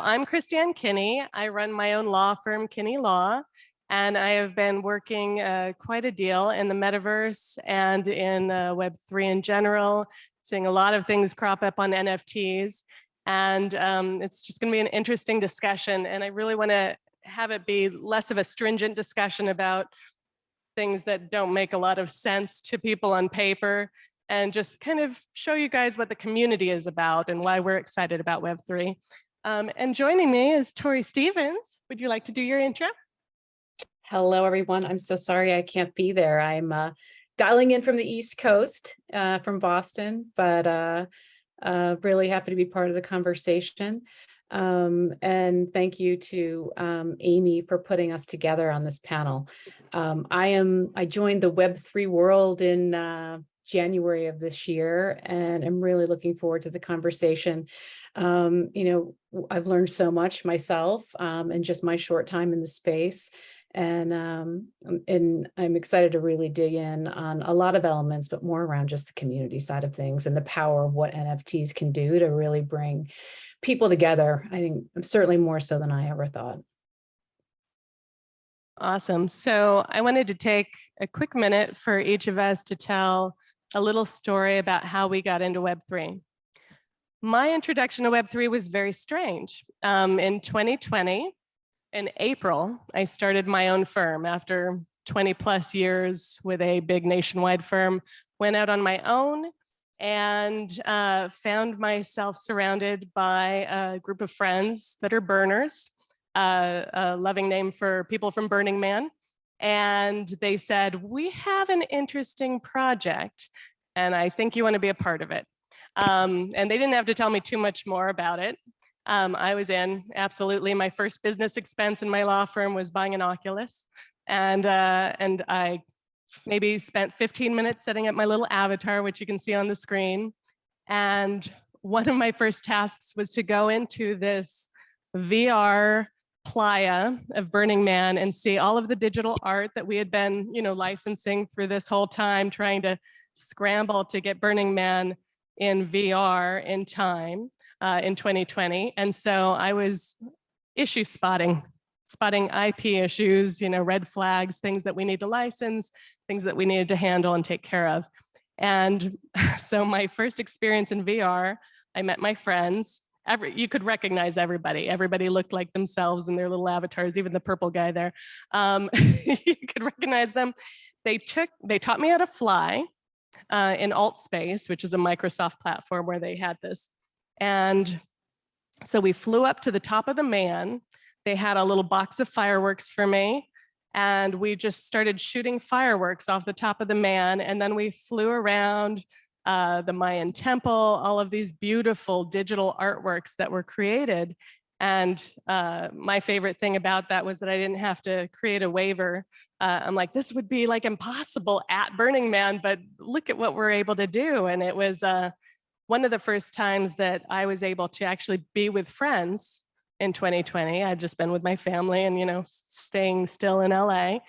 I'm Christiane Kinney. I run my own law firm, Kinney Law, and I have been working quite a deal in the metaverse and in Web3 in general, seeing a lot of things crop up on NFTs. And it's just going to be an interesting discussion. And I really want to have it be less of a stringent discussion about things that don't make a lot of sense to people on paper, and just kind of show you guys what the community is about and why we're excited about Web3. And joining me is Tori Stevens. Would you like to do your intro? Hello, everyone. I'm so sorry I can't be there. I'm dialing in from the East Coast, from Boston, but really happy to be part of the conversation. And thank you to Amy for putting us together on this panel. I joined the Web3 world in January of this year, and I'm really looking forward to the conversation. You know, I've learned so much myself in just my short time in the space. And I'm excited to really dig in on a lot of elements, but more around just the community side of things and the power of what NFTs can do to really bring people together. I think certainly more so than I ever thought. Awesome. So I wanted to take a quick minute for each of us to tell a little story about how we got into Web3. My introduction to Web3 was very strange. In 2020, in April, I started my own firm after 20 plus years with a big nationwide firm, went out on my own and found myself surrounded by a group of friends that are burners, a loving name for people from Burning Man. And they said, we have an interesting project and I think you want to be a part of it. And they didn't have to tell me too much more about it. I was in, absolutely. My first business expense in my law firm was buying an Oculus. And I maybe spent 15 minutes setting up my little avatar, which you can see on the screen. And one of my first tasks was to go into this VR playa of Burning Man and see all of the digital art that we had been, licensing through this whole time, trying to scramble to get Burning Man in VR in time in 2020. And so I was issue spotting IP issues, red flags, things that we need to license, things that we needed to handle and take care of. And so my first experience in VR, I met my friends. You could recognize everybody. Everybody looked like themselves in their little avatars, even the purple guy there. You could recognize them. They taught me how to fly in AltSpace, which is a Microsoft platform where they had this. And so we flew up to the top of the man. They had a little box of fireworks for me. And we just started shooting fireworks off the top of the man. And then we flew around the Mayan temple, all of these beautiful digital artworks that were created. And my favorite thing about that was that I didn't have to create a waiver. I'm like, this would be like impossible at Burning Man, but look at what we're able to do. And it was one of the first times that I was able to actually be with friends in 2020. I'd just been with my family and, staying still in LA.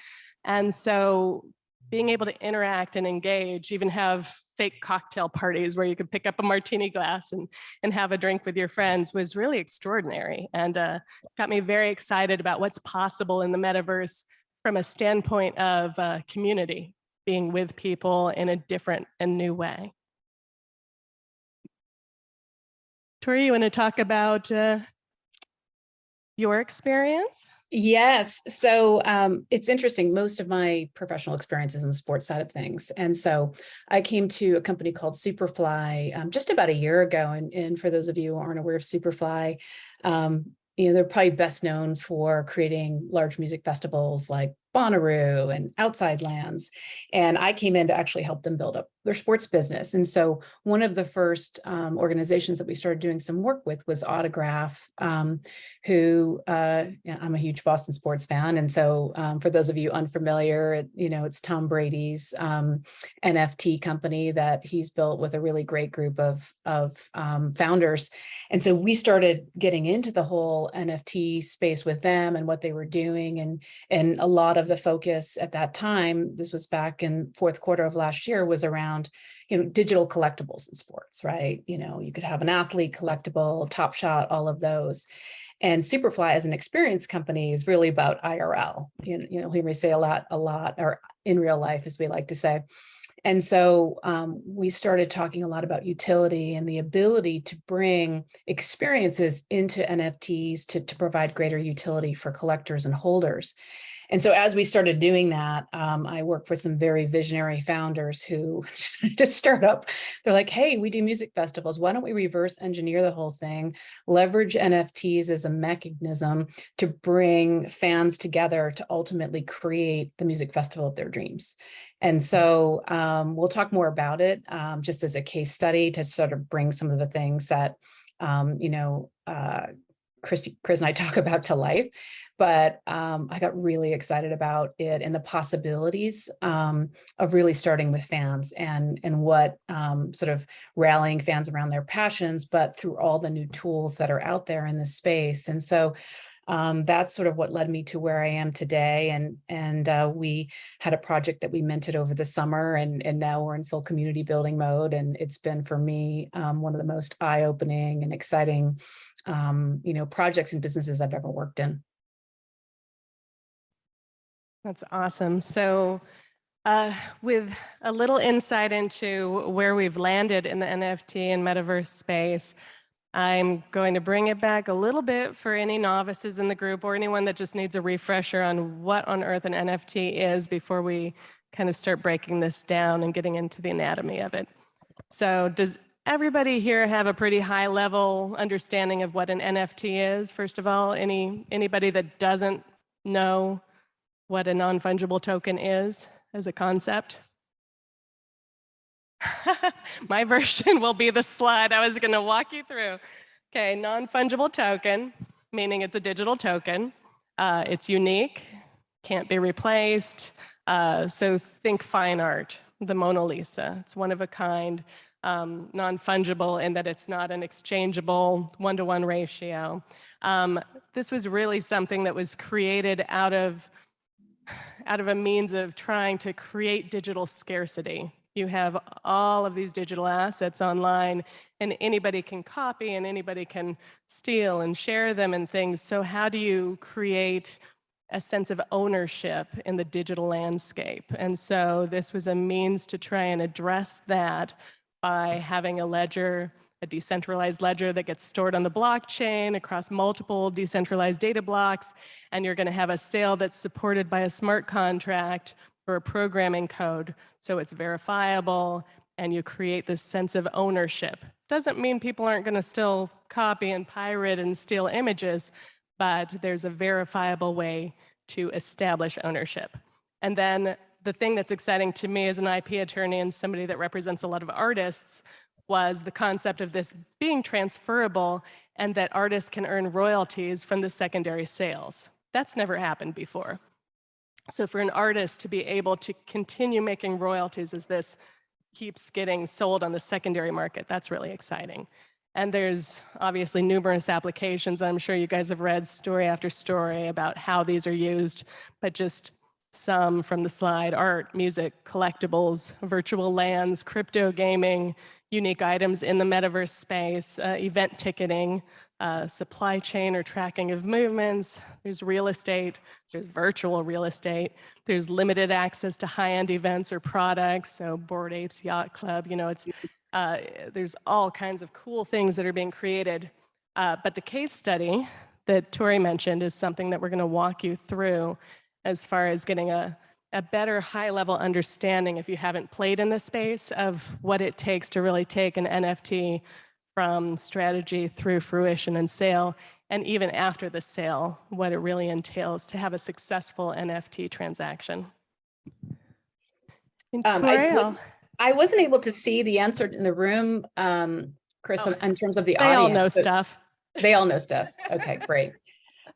And so being able to interact and engage, even have fake cocktail parties where you could pick up a martini glass and have a drink with your friends was really extraordinary, and got me very excited about what's possible in the metaverse from a standpoint of community, being with people in a different and new way. Tori, you want to talk about your experience? Yes. So it's interesting. Most of my professional experience is in the sports side of things. And so I came to a company called Superfly just about a year ago. And for those of you who aren't aware of Superfly, they're probably best known for creating large music festivals like Bonnaroo and Outside Lands. And I came in to actually help them build up their sports business. And so one of the first organizations that we started doing some work with was Autograph, who I'm a huge Boston sports fan. And so for those of you unfamiliar, it's Tom Brady's NFT company that he's built with a really great group of founders. And so we started getting into the whole NFT space with them and what they were doing. And a lot of the focus at that time, this was back in fourth quarter of last year, was around digital collectibles in sports, right? You could have an athlete collectible, Top Shot, all of those. And Superfly as an experience company is really about IRL. You hear me say a lot, or in real life, as we like to say. And so we started talking a lot about utility and the ability to bring experiences into NFTs to provide greater utility for collectors and holders. And so as we started doing that, I worked with some very visionary founders who decided to start up. They're like, hey, we do music festivals. Why don't we reverse engineer the whole thing, leverage NFTs as a mechanism to bring fans together to ultimately create the music festival of their dreams. And so we'll talk more about it just as a case study to sort of bring some of the things that, Chris and I talk about to life. But I got really excited about it and the possibilities of really starting with fans and what sort of rallying fans around their passions, but through all the new tools that are out there in this space. And so that's sort of what led me to where I am today. And we had a project that we minted over the summer, and now we're in full community building mode. And it's been for me one of the most eye-opening and exciting projects and businesses I've ever worked in. That's awesome. So with a little insight into where we've landed in the NFT and Metaverse space, I'm going to bring it back a little bit for any novices in the group or anyone that just needs a refresher on what on earth an NFT is before we kind of start breaking this down and getting into the anatomy of it. So does everybody here have a pretty high level understanding of what an NFT is? First of all, anybody that doesn't know what a non-fungible token is as a concept? My version will be the slide I was going to walk you through. Okay, non-fungible token, meaning it's a digital token. It's unique, can't be replaced. So think fine art, the Mona Lisa. It's one of a kind, non-fungible in that it's not an exchangeable one-to-one ratio. This was really something that was created out of a means of trying to create digital scarcity. You have all of these digital assets online, and anybody can copy and anybody can steal and share them and things. So how do you create a sense of ownership in the digital landscape? And so this was a means to try and address that by having a ledger, a decentralized ledger that gets stored on the blockchain across multiple decentralized data blocks, and you're going to have a sale that's supported by a smart contract or a programming code, so it's verifiable, and you create this sense of ownership. Doesn't mean people aren't going to still copy and pirate and steal images, but there's a verifiable way to establish ownership. And then the thing that's exciting to me as an IP attorney and somebody that represents a lot of artists was the concept of this being transferable and that artists can earn royalties from the secondary sales. That's never happened before. So for an artist to be able to continue making royalties as this keeps getting sold on the secondary market, that's really exciting. And there's obviously numerous applications. I'm sure you guys have read story after story about how these are used, but just some from the slide: art, music, collectibles, virtual lands, crypto gaming, unique items in the metaverse space, event ticketing, supply chain or tracking of movements. There's real estate, there's virtual real estate, there's limited access to high-end events or products, so Bored Apes Yacht Club, there's all kinds of cool things that are being created. But the case study that Tori mentioned is something that we're going to walk you through as far as getting a better high-level understanding, if you haven't played in this space, of what it takes to really take an NFT from strategy through fruition and sale, and even after the sale, what it really entails to have a successful NFT transaction. I wasn't able to see the answer in the room, Chris, in terms of the audience. They all know stuff. They all know stuff. Okay, great.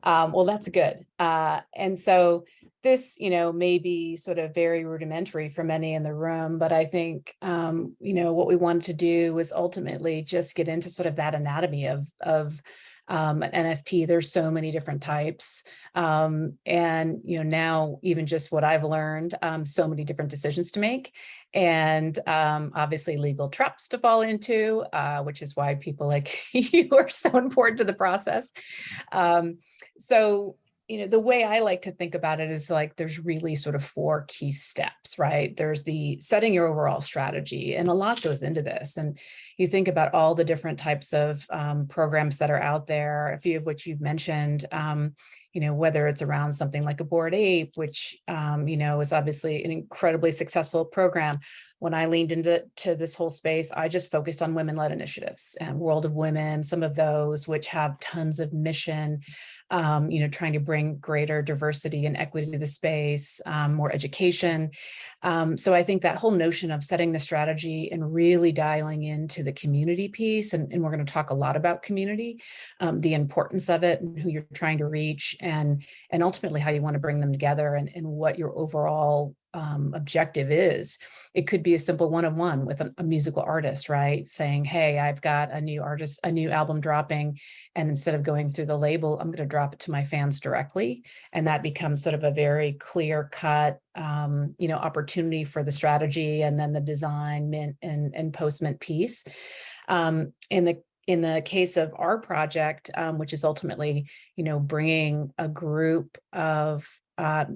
Well, that's good. And so this, may be sort of very rudimentary for many in the room, but I think, what we wanted to do was ultimately just get into sort of that anatomy of An NFT, there's so many different types. And, now even just what I've learned, so many different decisions to make, and obviously legal traps to fall into, which is why people like you are so important to the process. So, the way I like to think about it is like there's really sort of 4 key steps, right? There's the setting your overall strategy, and a lot goes into this. And you think about all the different types of programs that are out there, a few of which you've mentioned, whether it's around something like a Bored Ape, which, is obviously an incredibly successful program. When I leaned into this whole space, I just focused on women-led initiatives and World of Women, some of those which have tons of mission, trying to bring greater diversity and equity to the space, more education. So I think that whole notion of setting the strategy and really dialing into the community piece, and we're going to talk a lot about community, the importance of it and who you're trying to reach, and ultimately how you want to bring them together, and what your overall objective is. It could be a simple one-on-one with a musical artist, right? Saying, hey, I've got a new album dropping, and instead of going through the label, I'm going to drop it to my fans directly. And that becomes sort of a very clear cut, opportunity for the strategy, and then the design, mint, and post mint piece. In the case of our project, which is ultimately, bringing a group of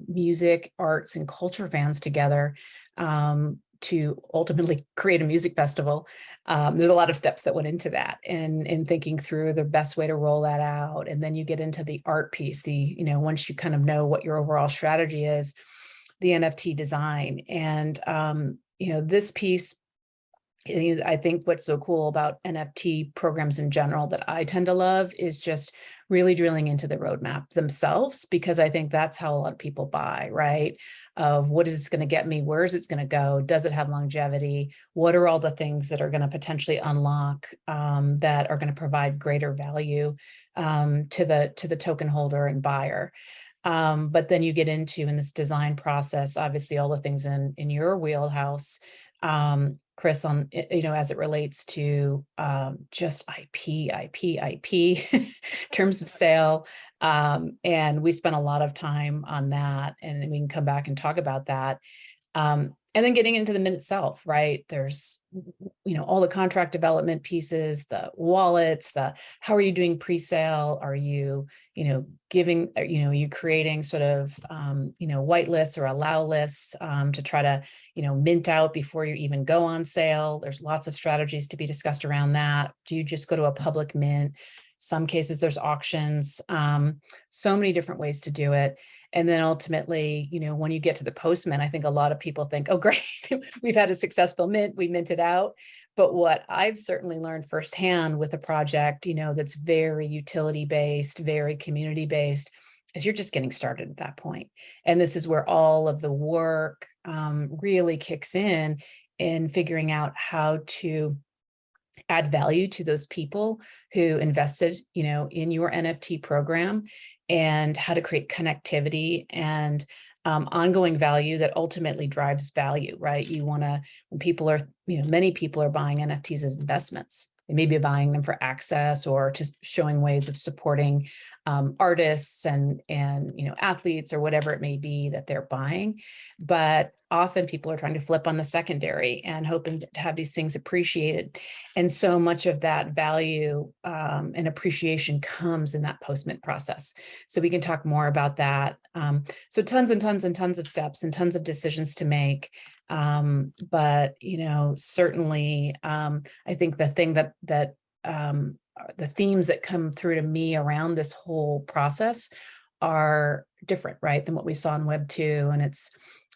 music, arts, and culture fans together to ultimately create a music festival. There's a lot of steps that went into that, and in thinking through the best way to roll that out. And then you get into the art piece, once you kind of know what your overall strategy is, the NFT design. And, this piece, I think what's so cool about NFT programs in general that I tend to love is just really drilling into the roadmap themselves, because I think that's how a lot of people buy, right? Of what is this going to get me? Where is it going to go? Does it have longevity? What are all the things that are going to potentially unlock that are going to provide greater value to the token holder and buyer? But then you get into, in this design process, obviously all the things in your wheelhouse, Chris, on, as it relates to just IP, terms of sale. And we spent a lot of time on that, and we can come back and talk about that. And then getting into the mint itself, right? There's, all the contract development pieces, the wallets, how are you doing pre-sale? Are you, giving, are you creating sort of, white lists or allow lists to try to, mint out before you even go on sale? There's lots of strategies to be discussed around that. Do you just go to a public mint? Some cases there's auctions, so many different ways to do it. And then ultimately, when you get to the post mint, I think a lot of people think, oh, great, we've had a successful mint, we minted out. But what I've certainly learned firsthand with a project, that's very utility based, very community based, is you're just getting started at that point. And this is where all of the work really kicks in figuring out how to add value to those people who invested, in your NFT program, and how to create connectivity and ongoing value that ultimately drives value, right? You want to, when people are, many people are buying NFTs as investments. They may be buying them for access or just showing ways of supporting artists and athletes or whatever it may be that they're buying. But often people are trying to flip on the secondary and hoping to have these things appreciated. And so much of that value and appreciation comes in that post-mint process. So we can talk more about that. So tons and tons and tons of steps and tons of decisions to make. But, certainly, I think the thing that the themes that come through to me around this whole process are different, right, than what we saw in Web 2. And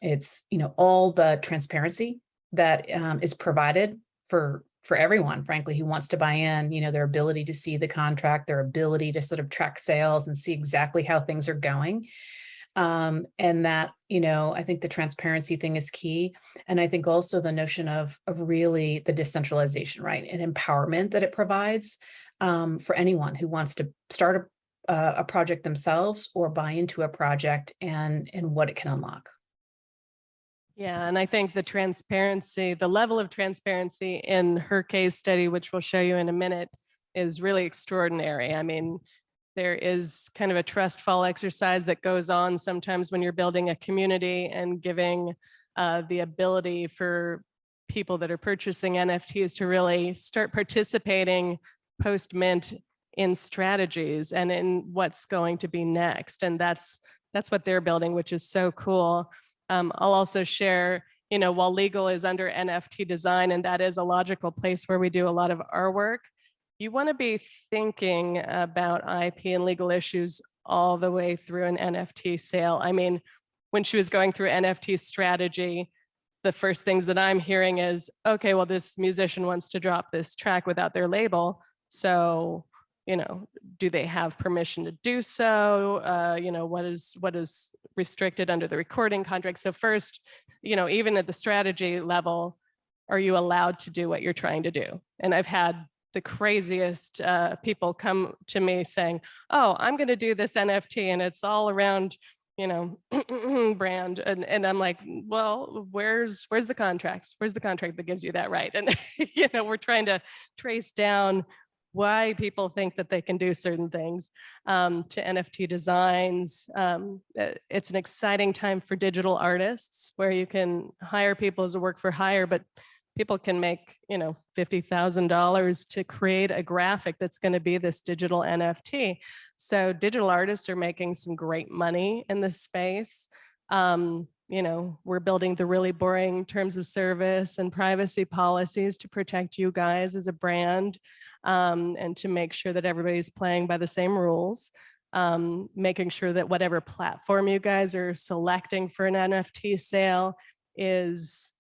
it's all the transparency that is provided for everyone, frankly, who wants to buy in, their ability to see the contract, their ability to sort of track sales and see exactly how things are going. And that, I think the transparency thing is key. And I think also the notion of really the decentralization, right, and empowerment that it provides for anyone who wants to start a project themselves or buy into a project, and what it can unlock. Yeah, and I think the transparency, the level of transparency in her case study, which we'll show you in a minute, is really extraordinary. I mean, there is kind of a trust fall exercise that goes on sometimes when you're building a community and giving the ability for people that are purchasing NFTs to really start participating post-mint in strategies and in what's going to be next. And that's what they're building, which is so cool. I'll also share, you know, while legal is under NFT design, and that is a logical place where we do a lot of our work, you want to be thinking about IP and legal issues all the way through an NFT sale. I mean, when she was going through NFT strategy, the first things that I'm hearing is, okay, well, this musician wants to drop this track without their label. So, you know, do they have permission to do so? You know, what is restricted under the recording contract? So first, you know, even at the strategy level, are you allowed to do what you're trying to do? And I've had the craziest people come to me saying, oh, I'm going to do this NFT and it's all around, you know, brand. And I'm like, well, where's the contracts? Where's the contract that gives you that right? And, you know, we're trying to trace down why people think that they can do certain things to NFT designs. It's an exciting time for digital artists where you can hire people as a work for hire, but people can make, you know, $50,000 to create a graphic that's going to be this digital NFT. So digital artists are making some great money in this space. You know, we're building the really boring terms of service and privacy policies to protect you guys as a brand, and to make sure that everybody's playing by the same rules. Making sure that whatever platform you guys are selecting for an NFT sale is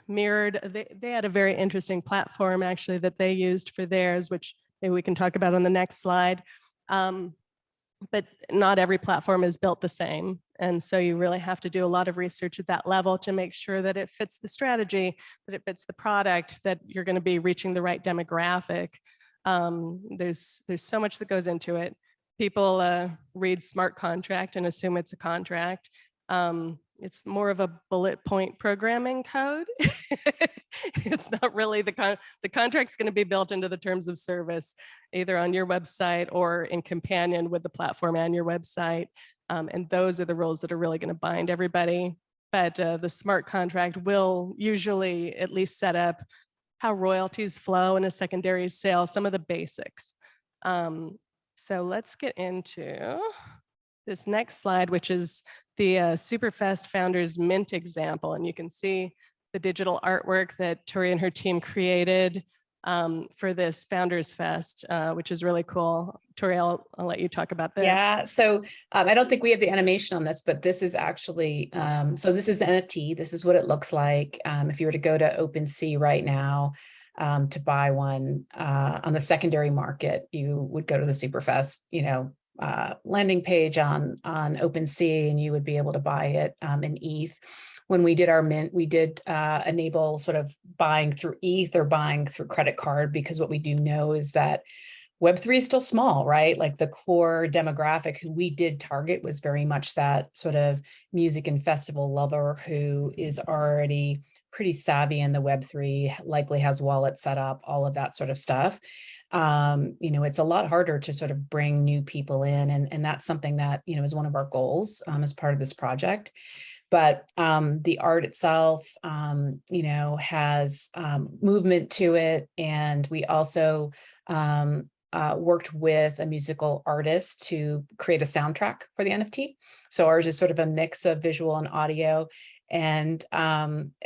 mirrored. They had a very interesting platform actually that they used for theirs, which maybe we can talk about on the next slide. But not every platform is built the same. And so you really have to do a lot of research at that level to make sure that it fits the strategy, that it fits the product, that you're going to be reaching the right demographic. There's so much that goes into it. People read smart contract and assume it's a contract. It's more of a bullet point programming code. It's not really the contract's going to be built into the terms of service, either on your website or in companion with the platform and your website. And those are the rules that are really going to bind everybody. But the smart contract will usually at least set up how royalties flow in a secondary sale, some of the basics. So let's get into this next slide, which is the Superfest Founders Mint example. And you can see the digital artwork that Tori and her team created for this Founders Fest, which is really cool. Tori, I'll let you talk about this. Yeah, so I don't think we have the animation on this, but this is actually, so this is the NFT. This is what it looks like. If you were to go to OpenSea right now to buy one on the secondary market, you would go to the Superfest, you know, landing page on OpenSea, and you would be able to buy it in ETH. When we did our mint, we did enable sort of buying through ETH or buying through credit card, because what we do know is that Web3 is still small, right? Like the core demographic who we did target was very much that sort of music and festival lover who is already pretty savvy in the Web3, likely has wallets set up, all of that sort of stuff. You know, it's a lot harder to sort of bring new people in, and that's something that, you know, is one of our goals as part of this project. But the art itself, you know, has movement to it. And we also worked with a musical artist to create a soundtrack for the NFT. So ours is sort of a mix of visual and audio. And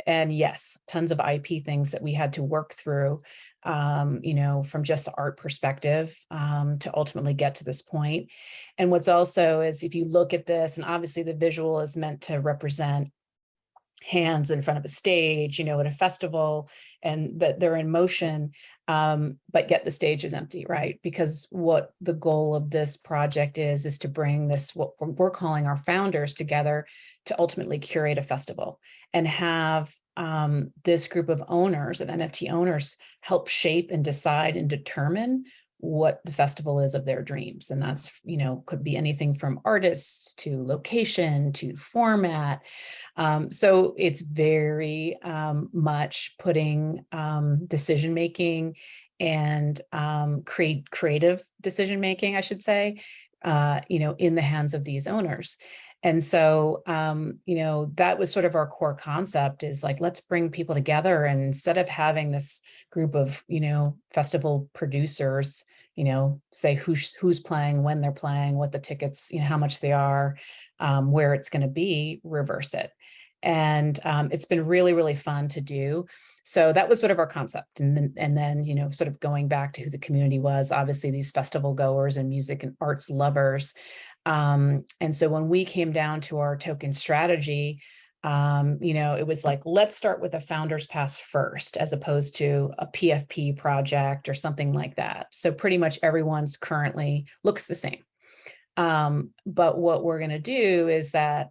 yes, tons of IP things that we had to work through, you know, from just the art perspective to ultimately get to this point. And what's also is, if you look at this, and obviously the visual is meant to represent hands in front of a stage, you know, at a festival, and that they're in motion, but yet the stage is empty, right? Because what the goal of this project is to bring this, what we're calling our founders, together to ultimately curate a festival and have this group of owners, of NFT owners, help shape and decide and determine what the festival is of their dreams. And that's, you know, could be anything from artists to location to format. So it's very much putting decision-making and create creative decision making, I should say, in the hands of these owners. And so, that was sort of our core concept, is like, let's bring people together. And instead of having this group of, festival producers, say who's playing, when they're playing, what the tickets, how much they are, where it's going to be, reverse it. And it's been really, really fun to do. So that was sort of our concept. And then, sort of going back to who the community was, obviously these festival goers and music and arts lovers. And so when we came down to our token strategy, it was like, let's start with a founder's pass first, as opposed to a PFP project or something like that. So pretty much everyone's currently looks the same. But what we're going to do is that,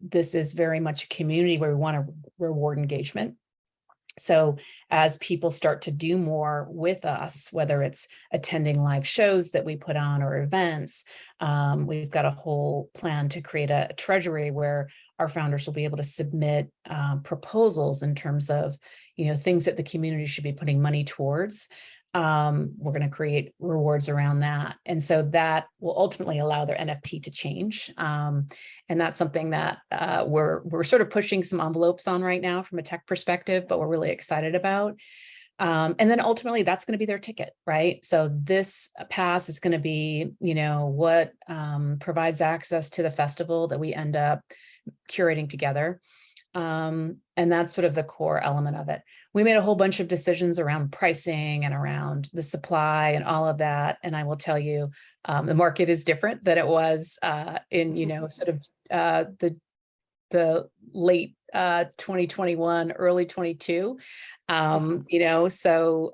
this is very much a community where we want to reward engagement. So as people start to do more with us, whether it's attending live shows that we put on or events, we've got a whole plan to create a treasury where our founders will be able to submit proposals in terms of, things that the community should be putting money towards. We're going to create rewards around that. And so that will ultimately allow their NFT to change. And that's something that we're sort of pushing some envelopes on right now from a tech perspective, but we're really excited about. And then ultimately that's going to be their ticket, right? So this pass is going to be, what provides access to the festival that we end up curating together. And that's sort of the core element of it. We made a whole bunch of decisions around pricing and around the supply and all of that. And I will tell you, the market is different than it was in, sort of the late 2021, early 22. So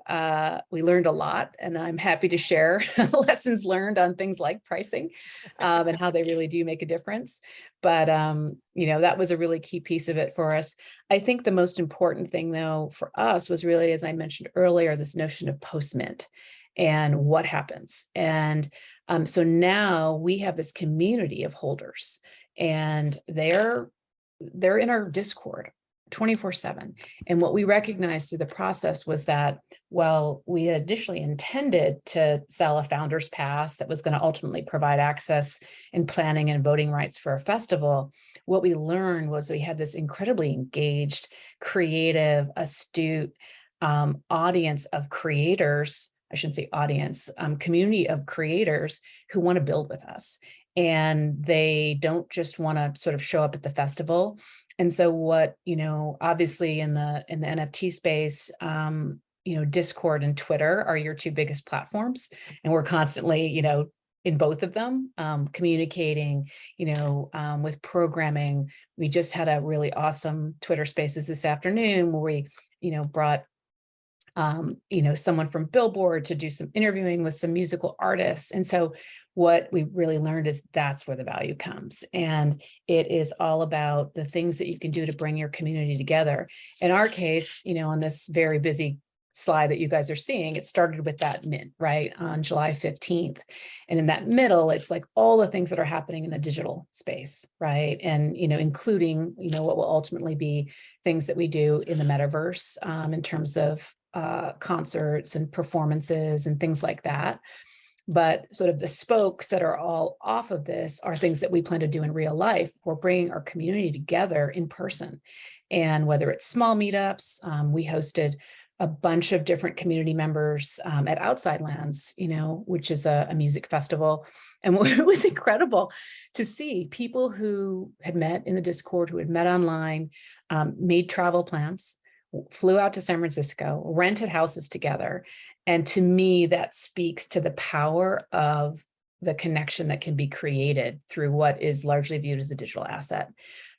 we learned a lot, and I'm happy to share lessons learned on things like pricing and how they really do make a difference. But, that was a really key piece of it for us. I think the most important thing, though, for us was really, as I mentioned earlier, this notion of post-mint and what happens. And so now we have this community of holders, and they're in our Discord 24/7. And what we recognized through the process was that, while we had initially intended to sell a founder's pass that was going to ultimately provide access and planning and voting rights for a festival, what we learned was we had this incredibly engaged, creative, astute audience of creators. I shouldn't say audience, community of creators who want to build with us. And they don't just want to sort of show up at the festival. And so what, obviously in the NFT space, Discord and Twitter are your two biggest platforms. And we're constantly, in both of them, communicating, with programming. We just had a really awesome Twitter Spaces this afternoon where we, brought someone from Billboard to do some interviewing with some musical artists. And so what we really learned is that's where the value comes. And it is all about the things that you can do to bring your community together. In our case, on this very busy slide that you guys are seeing, it started with that mint, right, on July 15th. And in that middle, it's like all the things that are happening in the digital space, right? And, including, what will ultimately be things that we do in the metaverse in terms of concerts and performances and things like that. But sort of the spokes that are all off of this are things that we plan to do in real life. We're bringing our community together in person. And whether it's small meetups, we hosted a bunch of different community members at Outside Lands, which is a music festival. And it was incredible to see people who had met in the Discord, who had met online, made travel plans, flew out to San Francisco, rented houses together. And to me, that speaks to the power of the connection that can be created through what is largely viewed as a digital asset.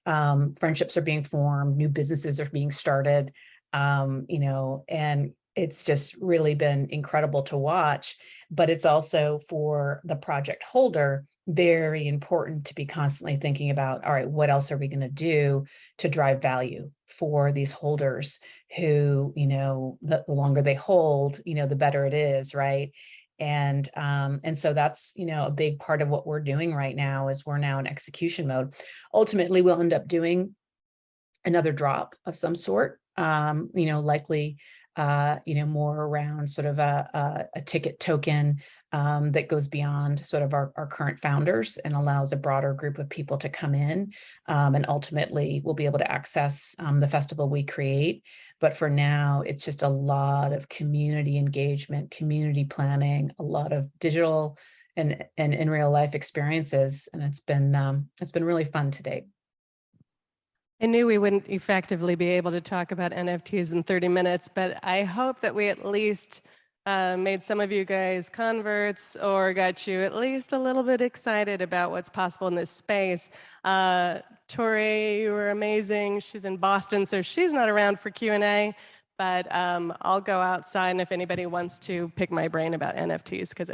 Friendships are being formed, new businesses are being started, and it's just really been incredible to watch. But it's also, for the project holder, very important to be constantly thinking about, all right, what else are we going to do to drive value for these holders who, the longer they hold, the better it is, right? And so that's, a big part of what we're doing right now. Is we're now in execution mode. Ultimately, we'll end up doing another drop of some sort, likely more around sort of a ticket token that goes beyond sort of our current founders and allows a broader group of people to come in, and ultimately we'll be able to access the festival we create. But for now, it's just a lot of community engagement, community planning, a lot of digital and in real life experiences, and it's been really fun to date. I knew we wouldn't effectively be able to talk about NFTs in 30 minutes, but I hope that we at least made some of you guys converts or got you at least a little bit excited about what's possible in this space. Tori, you were amazing. She's in Boston, so she's not around for Q&A, but I'll go outside, and if anybody wants to pick my brain about NFTs, because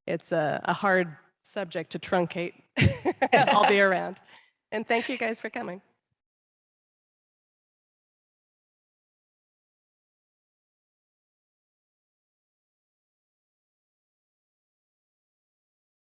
it's a hard subject to truncate, I'll be around. And thank you guys for coming.